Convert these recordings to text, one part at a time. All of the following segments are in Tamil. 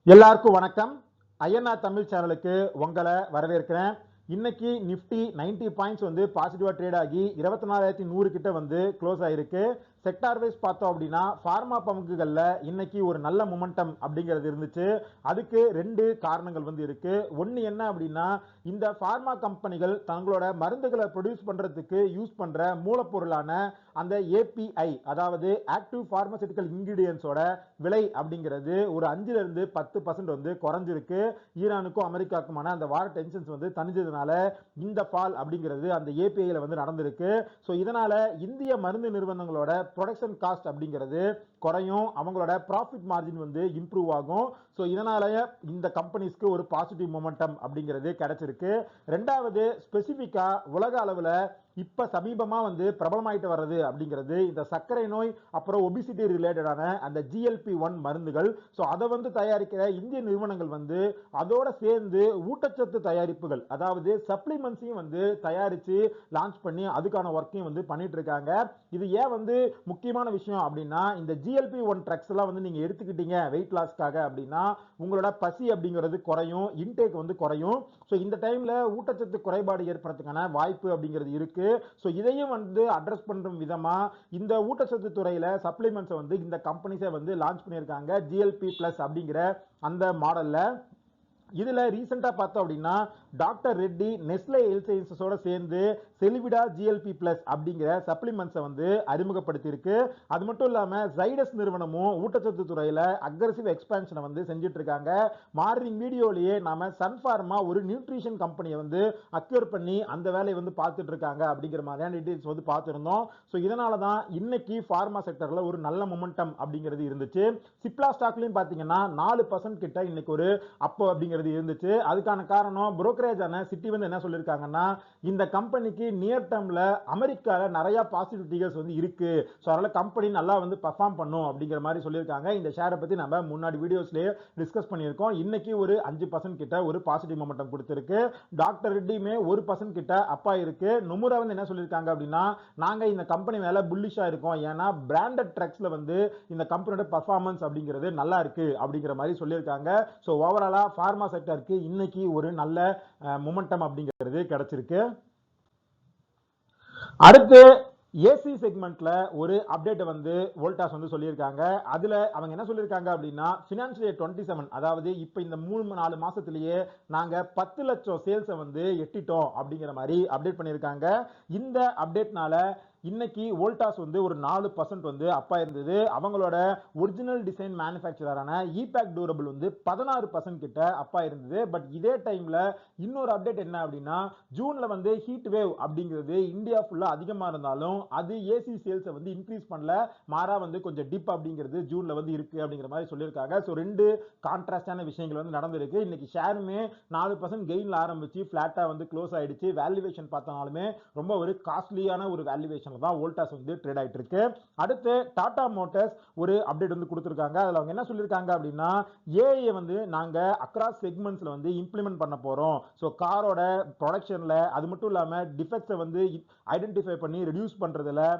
எல்லாருக்கும் வணக்கம். ஐஎன்ஆர் தமிழ் சேனலுக்கு உங்களை வரவேற்கிறேன். இன்னைக்கு நிஃப்டி 90 பாயிண்ட்ஸ் வந்து பாசிட்டிவா ட்ரேட் ஆகி 24,100 கிட்ட வந்து க்ளோஸ் ஆயிருக்கு. செக்டார் வைஸ் பார்த்தோம் அப்படின்னா ஃபார்மா பங்குகள்ல இன்னைக்கு ஒரு நல்ல மொமெண்டம் அப்படிங்கிறது இருந்துச்சு. அதுக்கு ரெண்டு காரணங்கள் வந்து இருக்கு. ஒன்னு என்ன அப்படின்னா, இந்த ஃபார்மா கம்பெனிகள் தங்களோட மருந்துகளை ப்ரொடியூஸ் பண்றதுக்கு யூஸ் பண்ற மூலப்பொருளான அந்த ஏபிஐ, அதாவது ஆக்டிவ் பார்மசூட்டிக்கல் இன்கிரிடியன்ஸோட விலை அப்படிங்கிறது ஒரு 5ல இருந்து 10% வந்து குறைஞ்சிருக்கு. ஈரானுக்கும் அமெரிக்காவுக்குமான அந்த வார் டென்ஷன்ஸ் வந்து தணிஞ்சதுனால இந்த ஃபால் அப்படிங்கிறது அந்த ஏபிஐல வந்து நடந்திருக்கு. ஸோ இதனால இந்திய மருந்து நிறுவனங்களோட ப்ரொடக்ஷன் காஸ்ட் அப்படிங்கிறது குறையும், அவங்களோட ப்ராஃபிட் மார்ஜின் வந்து இம்ப்ரூவ் ஆகும். ஸோ இதனால இந்த கம்பெனிஸ்க்கு ஒரு பாசிட்டிவ் மொமெண்டம் அப்படிங்கிறது கிடைச்சிருக்கு. ரெண்டாவது, ஸ்பெசிஃபிக்கா உலக அளவில் இப்ப சமீபமா வந்து பிரபலமாயிட்டு வர்றது அப்படிங்கிறது இந்த சர்க்கரை நோய் அப்புறம் ஒபிசிட்டி ரிலேட்டடான அந்த GLP-1 மருந்துகள். ஸோ அதை வந்து தயாரிக்கிற இந்திய நிறுவனங்கள் வந்து அதோட சேர்ந்து ஊட்டச்சத்து தயாரிப்புகள், அதாவது சப்ளிமெண்ட்ஸையும் வந்து தயாரிச்சு லான்ச் பண்ணி அதுக்கான ஒர்க்கையும் வந்து பண்ணிட்டு இருக்காங்க. இது ஏன் வந்து முக்கியமான விஷயம் அப்படின்னா, இந்த GLP-1 ட்ரக்ஸ் எல்லாம் வந்து நீங்க எடுத்துக்கிட்டீங்க வெயிட் லாஸ்க்காக அப்படின்னா உங்களோட பசி அப்படிங்கிறது குறையும், இன்டேக் வந்து குறையும். ஸோ இந்த டைம்ல ஊட்டச்சத்து குறைபாடு ஏற்படுறதுக்கான வாய்ப்பு அப்படிங்கிறது இருக்கு. ஸோ இதையும் வந்து அட்ரஸ் பண்ற விதமா இந்த ஊட்டச்சத்து துறையில சப்ளிமெண்ட்ஸ் வந்து இந்த கம்பெனிஸை வந்து லான்ச் பண்ணியிருக்காங்க, GLP+ அப்படிங்கிற அந்த மாடல்ல. இதுல ரீசெண்டா பார்த்தோம் அப்படின்னா டாக்டர் ரெட்டி நெஸ்லே ஹெல்த் சயின்சஸோட சேர்ந்து செலிவிடா GLP+ அப்படிங்கிற சப்ளிமெண்ட்ஸை வந்து அறிமுகப்படுத்தி இருக்கு. அது மட்டும் இல்லாம ஜைடஸ் நிறுவனமும் ஊட்டச்சத்து துறையில அக்ரெசிவ் எக்ஸ்பான்ஷனை வந்து செஞ்சுட்டு இருக்காங்க. மார்னிங் வீடியோலயே நாம சன் ஃபார்மா ஒரு நியூட்ரிஷன் கம்பெனியை வந்து அக்யூர் பண்ணி அந்த வேலையை வந்து பார்த்துட்டு இருக்காங்க அப்படிங்கிற மாதிரியான டீடைல்ஸ் வந்து பார்த்துருந்தோம். ஸோ இதனால தான் இன்னைக்கு ஃபார்மா செக்டர்ல ஒரு நல்ல மொமெண்டம் அப்படிங்கிறது இருந்துச்சு. சிப்லா ஸ்டாக்லயும் பாத்தீங்கன்னா 4% கிட்ட இன்னைக்கு ஒரு அப்போ அப்படிங்கிறது இருந்துச்சு. அதுக்கான காரணம் புரோக்கரேஜான சிட்டி வந்து என்ன சொல்லிருக்காங்கன்னா, இந்த கம்பெனிக்கு நியர் டேர்ம்ல அமெரிக்கால நிறைய பாசிட்டிவிட்டிஸ் வந்து இருக்கு. சோ அதனால கம்பெனி நல்லா வந்து பெர்ஃபார்ம் பண்ணும் அப்படிங்கிற மாதிரி சொல்லியிருக்காங்க. இந்த ஷேரை பத்தி நம்ம முன்னாடி வீடியோஸ்லயே டிஸ்கஸ் பண்ணியிருக்கோம். இன்னைக்கு ஒரு 5% கிட்ட ஒரு பாசிட்டிவ் மொமெண்டம் கொடுத்திருக்கு. டாக்டர் ரெட்டியுமே 1% கிட்ட அப்பா இருக்கு. நொமுரா வந்து என்ன சொல்லியிருக்காங்க அப்படின்னா, நாங்க இந்த கம்பெனி மேல புல்லிஷா இருக்கோம், ஏன்னா பிராண்டட் ட்ரக்ஸ்ல வந்து இந்த கம்பெனியோட பெர்ஃபார்மன்ஸ் அப்படிங்கிறது நல்லா இருக்கு அப்படிங்கிற மாதிரி சொல்லியிருக்காங்க. ஸோ ஓவராலா ஃபார்மா செக்டருக்கு இன்னைக்கு ஒரு நல்ல மொமெண்டம் அப்படிங்கிறது கிடைச்சிருக்கு. அடுத்து ஏசி செக்மெண்ட்ல ஒரு அப்டேட் வந்து வோல்டாஸ் வந்து சொல்லியிருக்காங்க. அதுல அவங்க என்ன சொல்லியிருக்காங்க அப்படின்னா, ஃபினான்ஷியல் இயர் 27, அதாவது இப்ப இந்த 3-4 மாசத்திலேயே நாங்க 10 லட்சம் சேல்ஸ் வந்து எட்டிட்டோம் அப்படிங்கிற மாதிரி அப்டேட் பண்ணியிருக்காங்க. இந்த அப்டேட்னால இன்னைக்கு வோல்டாஸ் வந்து ஒரு 4% வந்து அப்பா இருந்தது. அவங்களோட ஒரிஜினல் டிசைன் மேனுஃபேக்சரான இபேக் டூரபிள் வந்து 16% கிட்ட அப்பா இருந்தது. பட் இதே டைம்ல இன்னொரு அப்டேட் என்ன அப்படின்னா, ஜூன்ல வந்து ஹீட் வேவ் அப்படிங்கிறது இந்தியா ஃபுல்லா அதிகமா இருந்தாலும் அது ஏசி சேல்ஸ் வந்து இன்க்ரீஸ் பண்ணல, மாறா வந்து கொஞ்சம் டிப் அப்படிங்கிறது ஜூன்ல வந்து இருக்கு அப்படிங்கிற மாதிரி சொல்லியிருக்காங்க. ஸோ ரெண்டு கான்ட்ராஸ்டான விஷயங்கள் வந்து நடந்திருக்கு. இன்னைக்கு ஷேருமே 4% கெயின்ல ஆரம்பிச்சு பிளாட்டா வந்து க்ளோஸ் ஆயிடுச்சு. வேல்யூவேஷன் பார்த்தாலுமே ரொம்ப ஒரு காஸ்ட்லியான ஒரு வேல்யூவேஷன் தான் வோல்டாஸ் வந்து ட்ரேட் ஆயிட்டு இருக்கு. அடுத்து டாடா மோட்டார்ஸ் ஒரு அப்டேட் வந்து கொடுத்திருக்காங்க. அதுல அவங்க என்ன சொல்லியிருக்காங்க அப்படின்னா, ஏஐ வந்து நாங்க அக்ராஸ் செக்மெண்ட்ஸ்ல வந்து இம்ப்ளிமெண்ட் பண்ண போறோம். ஸோ காரோட ப்ரொடக்ஷன்ல, அது மட்டும் இல்லாம டிஃபெக்ட்ஸை வந்து ஐடென்டிஃபை பண்ணி ரெடியூஸ் பண்றதுல,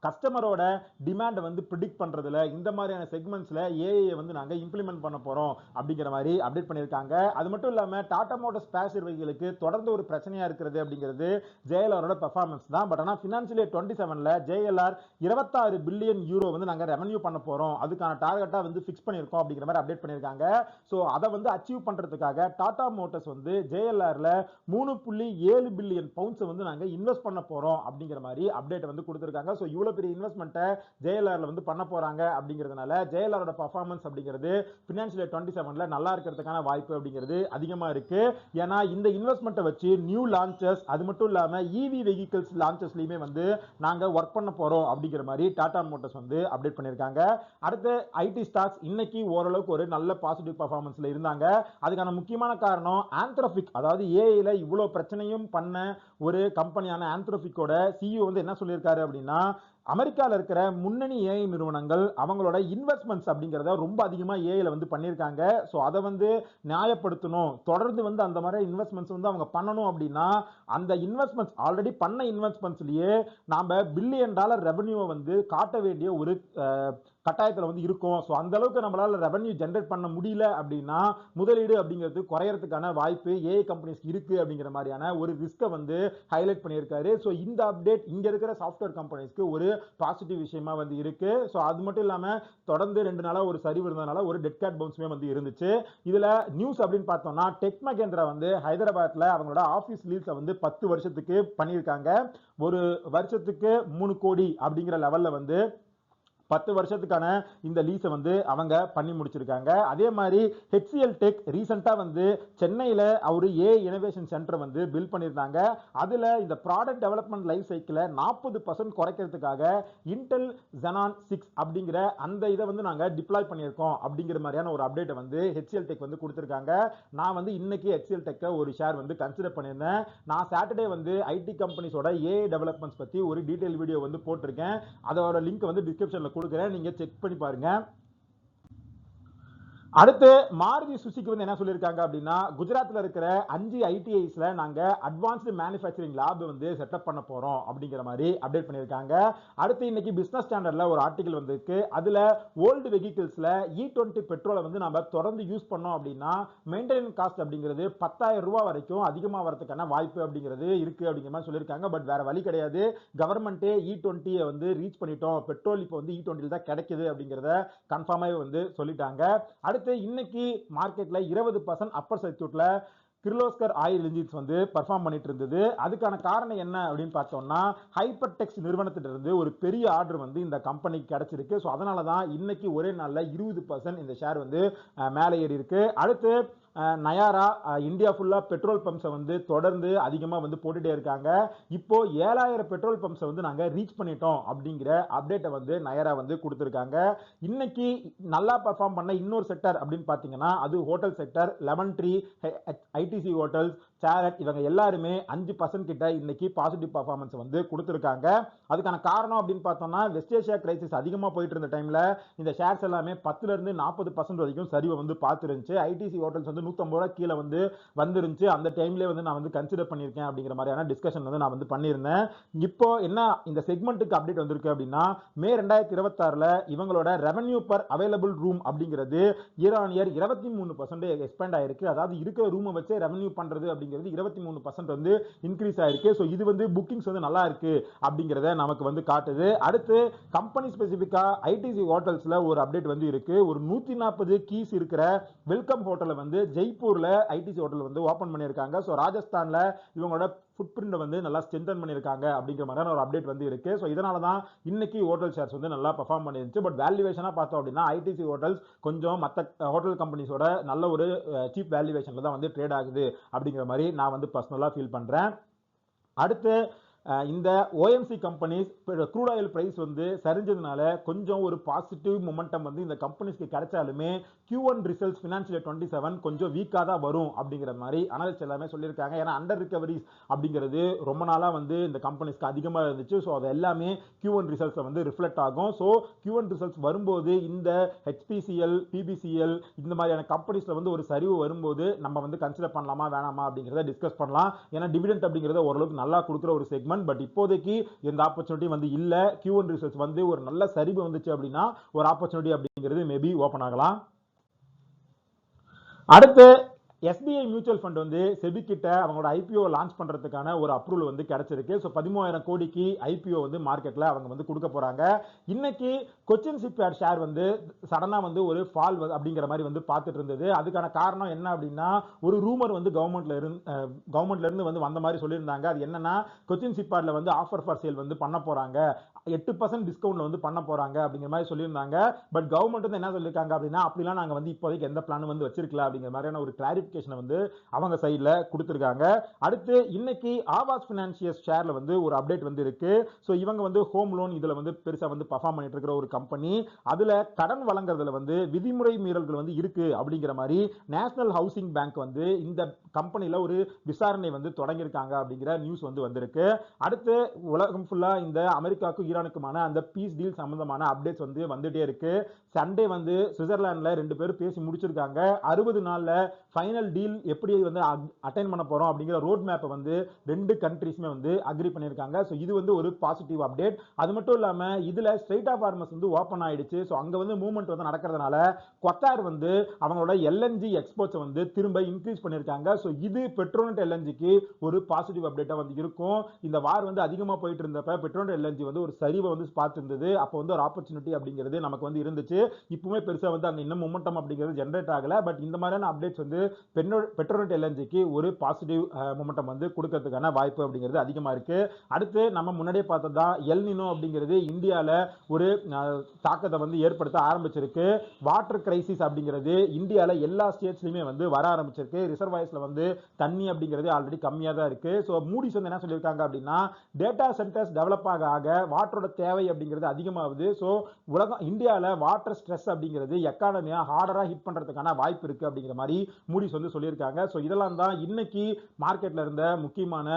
கஸ்டமரோட டிமாண்ட் வந்து ப்ரிடிக்ட் பண்றதுல, இந்த மாதிரியான செக்மெண்ட்ஸ்ல ஏஐ வந்து நாங்க இம்ப்ளிமெண்ட் பண்ண போறோம் அப்படிங்கிற மாதிரி அப்டேட் பண்ணியிருக்காங்க. அது மட்டும் இல்லாம டாடா மோட்டார்ஸ் பேசஞ்சர் வெஹிக்கிளுக்கு தொடர்ந்து ஒரு பிரச்சனையா இருக்கிறது அப்படிங்கிறது ஜேஎல்ஆரோட பெர்ஃபார்மன்ஸ் தான். பட் ஆனா ஃபினான்ஷியல் இயர் 27ல ஜேஎல்ஆர் 26 பில்லியன் யூரோ வந்து நாங்க ரெவன்யூ பண்ண போறோம், அதுக்கான டார்கெட்டா வந்து ஃபிக்ஸ் பண்ணியிருக்கோம் அப்படிங்கிற மாதிரி அப்டேட் பண்ணியிருக்காங்க. ஸோ அதை வந்து அச்சீவ் பண்றதுக்காக டாடா மோட்டார்ஸ் வந்து ஜேஎல்ஆர்ல 3.7 பில்லியன் பவுண்ட்ஸ் வந்து நாங்க இன்வெஸ்ட் பண்ண போறோம் அப்படிங்கிற மாதிரி அப்டேட் வந்து கொடுத்திருக்காங்க. ஸோ இவ்வளவு பெரிய இன்வெஸ்ட்மெண்ட்டை ஜேஎல்ஆர்ல வந்து பண்ண போறாங்க அப்படிங்கிறதுனால ஜேஎல்ஆரோட பெர்ஃபார்மன்ஸ் அப்படிங்கிறது ஃபினான்ஷியல் இயர் 27ல நல்லா இருக்கிறதுக்கான வாய்ப்பு அப்படிங்கிறது அதிகமா இருக்கு. ஏன்னா இந்த இன்வெஸ்ட்மெண்ட்டை வச்சு நியூ லான்ச்சஸ், அது மட்டும் இல்லாம இவி வெஹிக்கிள்ஸ் லான்ச்சஸ்லயுமே வந்து நாங்க ஒர்க் பண்ண போறோம் அப்படிங்கிற மாதிரி டாடா மோட்டார்ஸ் வந்து அப்டேட் பண்ணியிருக்காங்க. அடுத்து ஐடி ஸ்டாக்ஸ் இன்னைக்கு ஓரளவுக்கு ஒரு நல்ல பாசிட்டிவ் பெர்ஃபார்மன்ஸ்ல இருந்தாங்க. அதுக்கான முக்கியமான காரணம் ஆந்த்ரோபிக், அதாவது ஏஐல இவ்வளவு பிரச்சனையும் பண்ண ஒரு கம்பெனியான ஆந்த்ரோபிக்கோட சிஇஓ வந்து என்ன சொல்லியிருக்காரு அப்படின்னா, அமெரிக்கால இருக்கிற முன்னணி ஏஐ நிறுவனங்கள் அவங்களோட இன்வெஸ்ட்மெண்ட்ஸ் அப்படிங்கறத ரொம்ப அதிகமா ஏஐல வந்து பண்ணிருக்காங்க. சோ அதை வந்து நியாயப்படுத்தணும், தொடர்ந்து வந்து அந்த மாதிரி இன்வெஸ்ட்மெண்ட்ஸ் வந்து அவங்க பண்ணணும் அப்படின்னா அந்த இன்வெஸ்ட்மெண்ட்ஸ் ஆல்ரெடி பண்ண இன்வெஸ்ட்மெண்ட்ஸ்லயே நாம $1 பில்லியன் ரெவென்யூவை வந்து காட்ட வேண்டிய ஒரு கட்டாயத்துல வந்து இருக்கும். சோ அந்த அளவுக்கு நம்மளால ரெவென்யூ ஜெனரேட் பண்ண முடியல அப்படின்னா முதலீடு அப்படிங்கிறது குறையறதுக்கான வாய்ப்பு ஏஐ கம்பெனிஸ்க்கு இருக்கு அப்படிங்கிற மாதிரியான ஒரு ரிஸ்கை வந்து ஹைலைட் பண்ணியிருக்காரு. ஸோ இந்த அப்டேட் இங்க இருக்கிற சாஃப்ட்வேர் கம்பெனிஸ்க்கு ஒரு பாசிட்டிவ் விஷயமா வந்து இருக்கு. ஸோ அது மட்டும் இல்லாம தொடர்ந்து 2 நாளா ஒரு சரிவு இருந்ததுனால ஒரு டெட் கேட் பவுன்ஸுமே வந்து இருந்துச்சு. இதுல நியூஸ் அப்படின்னு பார்த்தோம்னா டெக் மகேந்திரா வந்து ஹைதராபாத்ல அவங்களோட ஆபீஸ் லீஸை வந்து 10 வருஷத்துக்கு பண்ணியிருக்காங்க. ஒரு வருஷத்துக்கு 3 கோடி அப்படிங்கிற லெவல்ல வந்து 10 வருஷத்துக்கான இந்த லீஸை வந்து அவங்க பண்ணி முடிச்சிருக்காங்க. அதே மாதிரி HCL டெக் ரீசெண்டா வந்து சென்னையில ஒரு ஏ இனோவேஷன் சென்டர் வந்து பில்ட் பண்ணியிருந்தாங்க. அதுல இந்த ப்ராடக்ட் டெவலப்மெண்ட் லைஃப் சைக்கிளை 40% குறைக்கிறதுக்காக இன்டெல் Xenon 6 அப்படிங்கிற அந்த இதை வந்து நாங்க டிப்ளாய் பண்ணியிருக்கோம் அப்படிங்கிற மாதிரியான ஒரு அப்டேட்டை வந்து HCL டெக் வந்து கொடுத்திருக்காங்க. நான் வந்து இன்னைக்கு HCL டெக்கை ஒரு ஷேர் வந்து கன்சிடர் பண்ணியிருந்தேன். நான் சாட்டர்டே வந்து ஐடி கம்பெனிஸோட ஏஐ டெவலப்மெண்ட்ஸ் பத்தி ஒரு டீடைல் வீடியோ வந்து போட்டிருக்கேன். அதோட லிங்க் வந்து டிஸ்கிரிப்ஷன்ல கொடுக்குறேன், நீங்க செக் பண்ணி பாருங்க. அடுத்து மாருதி சுசுகி வந்து என்ன சொல்லியிருக்காங்க அப்படின்னா குஜராத்ல இருக்கிற 5 ஐடிஐஸ்ல நாங்க அட்வான்ஸ்டு மேனுஃபேக்சரிங் லேப் வந்து செட்டப் பண்ண போறோம் அப்படிங்கிற மாதிரி அப்டேட் பண்ணியிருக்காங்க. அடுத்து இன்னைக்கு பிசினஸ் ஸ்டாண்டர்ட்ல ஒரு ஆர்டிகல் வந்திருக்கு. அதுல ஓல்டு வெஹிக்கிள்ஸ்ல E20 பெட்ரோலை வந்து நம்ம தொடர்ந்து யூஸ் பண்ணோம் அப்படின்னா மெயின்டெனன்ஸ் காஸ்ட் அப்படிங்கிறது 10,000 ரூபாய் வரைக்கும் அதிகமா வரதுக்கான வாய்ப்பு அப்படிங்கிறது இருக்கு அப்படிங்கிற மாதிரி சொல்லியிருக்காங்க. பட் வேற வழி கிடையாது, கவர்மெண்ட்டே E20 வந்து ரீச் பண்ணிட்டோம், பெட்ரோல் இப்போ வந்து E20 தான் கிடைக்குது அப்படிங்கிறத கன்ஃபார்மாவே வந்து சொல்லிட்டாங்க. அடுத்து இன்னைக்கு மார்க்கெட்ல 20% அப்பர் சர்க்யூட்ல கிர்லோஸ்கர் ஆயில் இன்ஜின்ஸ் வந்து பெர்ஃபார்ம் பண்ணிட்டு இருந்தது. அதுக்கான காரணம் என்ன அப்படின்னு பார்த்தோம்னா ஹைப்பர்டெக்ஸ் நிறுவனத்திலிருந்து ஒரு பெரிய ஆர்டர் வந்து இந்த கம்பெனிக்கு கிடைச்சிருக்கு. ஸோ அதனால தான் இன்னைக்கு ஒரே நாளில் 20% இந்த ஷேர் வந்து மேலே ஏறி இருக்கு. அடுத்து நயாரா இந்தியா ஃபுல்லா பெட்ரோல் பம்ப்ஸை வந்து தொடர்ந்து அதிகமாக வந்து போட்டுட்டே இருக்காங்க. இப்போ 7000 பெட்ரோல் பம்ப்ஸை வந்து நாங்கள் ரீச் பண்ணிட்டோம் அப்படிங்கிற அப்டேட்டை வந்து நயாரா வந்து கொடுத்துருக்காங்க. இன்னைக்கு நல்லா பர்ஃபார்ம் பண்ண இன்னொரு செக்டர் அப்படின்னு பார்த்தீங்கன்னா அது hotel sector. Lemon Tree, ITC Hotels, சேரட் இவங்க எல்லாருமே 5% கிட்ட இன்னைக்கு பாசிட்டிவ் பர்ஃபார்மன்ஸ் வந்து கொடுத்துருக்காங்க. அதுக்கான காரணம் அப்படின்னு பார்த்தோம்னா வெஸ்ட் ஏஷியா கிரைசிஸ் அதிகமாக போயிட்டு இருந்த டைம்ல இந்த ஷேர்ஸ் எல்லாமே 10ல இருந்து 40% வரைக்கும் சரிவை வந்து பார்த்துருந்துச்சு. ஐடிசி ஹோட்டல்ஸ் வந்து 150 ரூபாய் கீழே வந்து வந்துருந்துச்சு. அந்த டைம்லேயே வந்து நான் வந்து கன்சிடர் பண்ணியிருக்கேன் அப்படிங்கிற மாதிரியான டிஸ்கஷன் வந்து நான் வந்து பண்ணியிருந்தேன். இப்போ என்ன இந்த செக்மெண்ட்டுக்கு அப்டேட் வந்திருக்கு அப்படின்னா மே 2026ல இவங்களோட ரெவென்யூ பர் அவைலபிள் ரூம் அப்படிங்கிறது இயர் ஆன் இயர் 23% எக்ஸ்பேண்ட் ஆயிருக்கு. அதாவது இருக்கிற ரூமை வச்சு ரெவென்யூ பண்றது அப்படிங்கிறது 23% வந்து இன்க்ரீஸ் ஆயிருக்கு. ஸோ இது வந்து புக்கிங்ஸ் வந்து நல்லா இருக்கு அப்படிங்கிறத நமக்கு வந்து காட்டுது. அடுத்து கம்பெனி ஸ்பெசிபிக்கா ஐடிசி ஹோட்டல்ஸ்ல ஒரு அப்டேட் வந்து இருக்கு. ஒரு 140 கீஸ் இருக்கிற வெல்கம் ஹோட்டலை வந்து ஜெய்ப்பூர்ல ஐடிசி ஹோட்டல் வந்து ஓபன் பண்ணியிருக்காங்க. ஸோ ராஜஸ்தான்ல இவங்களோட ஃபுட் பிரிண்ட் வந்து நல்லா ஸ்ட்ரென்தன் பண்ணியிருக்காங்க அப்படிங்கிற மாதிரியான ஒரு அப்டேட் வந்து இருக்கு. ஸோ இதனால தான் இன்னைக்கு ஹோட்டல் ஷேர்ஸ் வந்து நல்லா பெர்ஃபார்ம் பண்ணிருந்துச்சு. பட் வேல்யூவேஷனா பார்த்தோம் அப்படின்னா ஐடிசி ஹோட்டல்ஸ் கொஞ்சம் மற்ற ஹோட்டல் கம்பெனிஸோட நல்ல ஒரு சீப் வேல்யூவேஷன்ல தான் வந்து ட்ரேட் ஆகுது அப்படிங்கிற மாதிரி நான் வந்து பர்சனலா ஃபீல் பண்றேன். அடுத்து இந்த OMC companies crude oil price வந்து சரிஞ்சதுனால கொஞ்சம் ஒரு பாசிட்டிவ் மொமெண்டம் வந்து இந்த கம்பெனிஸ்க்கு கிடைச்சாலுமே Q1 ரிசல்ட்ஸ் ஃபினான்ஷியல் 27 கொஞ்சம் வீக்காக தான் வரும் அப்படிங்கிற மாதிரி அனலிஸ்ட் எல்லாமே சொல்லியிருக்காங்க. ஏன்னா அண்டர் ரிகவரிஸ் அப்படிங்கிறது ரொம்ப நாளாக வந்து இந்த கம்பெனிஸ்க்கு அதிகமாக இருந்துச்சு. ஸோ அது எல்லாமே Q1 ரிசல்ட்ஸை வந்து ரிஃப்ளெக்ட் ஆகும். ஸோ Q1 ரிசல்ட்ஸ் வரும்போது இந்த HPCL, PBCL இந்த மாதிரியான கம்பெனிஸ்ல வந்து ஒரு சரிவு வரும்போது நம்ம வந்து கன்சிடர் பண்ணலாமா வேணாமா அப்படிங்கிறத டிஸ்கஸ் பண்ணலாம். ஏன்னா டிவிடெண்ட் அப்படிங்கிறத ஓரளவுக்கு நல்லா கொடுக்குற ஒரு செக்மெண்ட். பட் இப்போதைக்கு எந்த ஆப்பர்ச்சுனிட்டி வந்து இல்ல. Q1 ரிசல்ட்ஸ் வந்து ஒரு நல்ல சரிவு வந்துச்சு அப்படின்னா ஒரு ஆப்பர்ச்சுனிட்டி அப்படிங்கிறது மேபி ஓபன் ஆகலாம். அடுத்து SBI மியூச்சுவல் ஃபண்ட் வந்து செபி கிட்ட அவங்களோட ஐபிஓ லான்ச் பண்றதுக்கான ஒரு அப்ரூவல் வந்து கிடைச்சிருக்கு. ஸோ 13,000 கோடிக்கு ஐபிஓ வந்து மார்க்கெட்ல அவங்க வந்து கொடுக்க போறாங்க. இன்னைக்கு கொச்சின் ஷிப்யார்ட் ஷேர் வந்து சடனா வந்து ஒரு ஃபால் அப்படிங்கிற மாதிரி வந்து பார்த்துட்டு இருந்தது. அதுக்கான காரணம் என்ன அப்படின்னா ஒரு ரூமர் வந்து கவர்மெண்ட்ல இருந்து வந்து வந்த மாதிரி சொல்லியிருந்தாங்க. அது என்னன்னா கொச்சின் ஷிப்யார்ட்ல வந்து ஆஃபர் ஃபார் சேல் வந்து பண்ண போறாங்க, 8% டிஸ்கவுண்ட்ல வந்து பண்ண போறாங்க அப்படிங்கிற மாதிரி சொல்லியிருந்தாங்க. பட் கவர்மெண்ட் வந்து என்ன சொல்லியிருக்காங்க அப்படின்னா அப்படிலாம் நாங்க வந்து இப்போதைக்கு எந்த பிளான் வந்து வச்சிருக்கல அப்படிங்கிற மாதிரியான ஒரு கிளாரிபிகேஷன் வந்து அவங்க சைட்ல கொடுத்திருக்காங்க. அடுத்து இன்னைக்கு ஆவாஸ் பினான்சியஸ் ஷேர்ல வந்து ஒரு அப்டேட் வந்து இருக்கு. ஸோ இவங்க வந்து ஹோம் லோன் இதுல வந்து பெருசா வந்து பர்ஃபார்ம் பண்ணிட்டு இருக்கிற ஒரு கம்பெனி. அதுல கடன் வழங்குறதுல வந்து விதிமுறை மீறல்கள் வந்து இருக்கு அப்படிங்கிற மாதிரி நேஷனல் ஹவுசிங் பேங்க் வந்து இந்த கம்பெனில ஒரு விசாரணை வந்து தொடங்கியிருக்காங்க அப்படிங்கிற நியூஸ் வந்து வந்திருக்கு. அடுத்து உலகம் ஃபுல்லா இந்த அமெரிக்காவுக்கும் ஈரானுக்குமான அந்த பீஸ் டீல் சம்பந்தமான அப்டேட்ஸ் வந்து வந்துட்டே இருக்கு. சண்டே வந்து சுவிட்சர்லாந்துல 2 பேரும் பேசி முடிச்சிருக்காங்க. 60 நாள்ல ஃபைனல் டீல் எப்படி வந்து அட்டைன் பண்ண போறோம் அப்படிங்கிற ரோட் மேப்பை வந்து 2 கண்ட்ரீஸ்மே வந்து அக்ரி பண்ணியிருக்காங்க. ஸோ இது வந்து ஒரு பாசிட்டிவ் அப்டேட். அது மட்டும் இல்லாம இதுல ஸ்ட்ரெயிட்டா ஃபார்மர்ஸ் வந்து வந்து ஓபன் ஆயிடுச்சு. ஸோ அங்க வந்து மூவ்மெண்ட் வந்து நடக்கிறதுனால கொத்தார் வந்து அவங்களோட எல்என்ஜி எக்ஸ்போர்ட்ஸ் வந்து திரும்ப இன்க்ரீஸ் பண்ணியிருக்காங்க. ஸோ இது பெட்ரோனெட் எல்என்ஜிக்கு ஒரு பாசிட்டிவ் அப்டேட்டா வந்து இருக்கும். இந்த வார் வந்து அதிகமாக போயிட்டு இருந்தப்ப பெட்ரோனெட் எல்என்ஜி வந்து ஒரு சரிவை வந்து பார்த்துருந்தது. அப்போ வந்து ஒரு ஆப்பர்ச்சுனிட்டி அப்படிங்கிறது நமக்கு வந்து இருந்துச்சு. இப்பவுமே பெருசா வந்து அங்க இன்னும் மொமெண்டம் அப்படிங்கிறது ஜென்ரேட் ஆகல. பட் இந்த மாதிரியான அப்டேட்ஸ் வந்து பெட்ரோனெட் எல்என்ஜிக்கு ஒரு பாசிட்டிவ் மொமெண்டம் வந்து கொடுக்கறதுக்கான வாய்ப்பு அப்படிங்கிறது அதிகமா இருக்கு. அடுத்து நம்ம முன்னாடியே பார்த்ததா எல்னினோ அப்படிங்கிறது இந்தியால ஒரு தாக்கத்தை வந்து ஏற்படுத்த ஆரம்பிச்சிருக்கு. வாட்டர் கிரைசிஸ் அப்படிங்கிறது இந்தியால எல்லா ஸ்டேட்ஸ்லயுமே வந்து வர ஆரம்பிச்சிருக்கு. ரிசர்வாயர்ஸ்ல வந்து தண்ணி அப்படிங்கிறது ஆல்ரெடி கம்மியா தான் இருக்கு. ஸோ மூடிஸ் வந்து என்ன சொல்லியிருக்காங்க அப்படின்னா டேட்டா சென்டர்ஸ் டெவலப் ஆக வாட்டரோட தேவை அப்படிங்கிறது அதிகமாகுது. ஸோ உலகம் இந்தியாவில் வாட்டர் ஸ்ட்ரெஸ் அப்படிங்கிறது எக்கானமியா ஹார்டரா ஹிட் பண்றதுக்கான வாய்ப்பு இருக்கு அப்படிங்கிற மாதிரி மூடிஸ் வந்து சொல்லியிருக்காங்க. ஸோ இதெல்லாம் தான் இன்னைக்கு மார்க்கெட்ல இருந்த முக்கியமான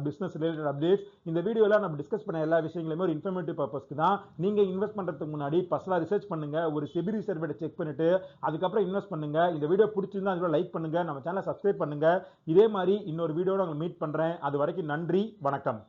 பிசினஸ் ரிலேட்டட் அப்டேட்ஸ். இந்த வீடியோல நம்ம டிஸ்கஸ் பண்ண எல்லா விஷயங்களுமே ஒரு இன்ஃபர்மேட்டிவ் பர்பஸ்க்கு தான். நீங்க இன்வெஸ்ட் பண்றதுக்கு முன்னாடி பர்சனலா ரிசர்ச் பண்ணுங்க, ஒரு செபி ரிசர்வேட்டை செக் பண்ணிட்டு அதுக்கப்புறம் இன்வெஸ்ட் பண்ணுங்க. இந்த வீடியோ பிடிச்சிருந்தா அதோட லைக் பண்ணுங்க, நம்ம சேனலை சப்ஸ்கிரைப் பண்ணுங்க. இதே மாதிரி இன்னொரு வீடியோட உங்களை மீட் பண்றேன். அது வரைக்கும் நன்றி, வணக்கம்.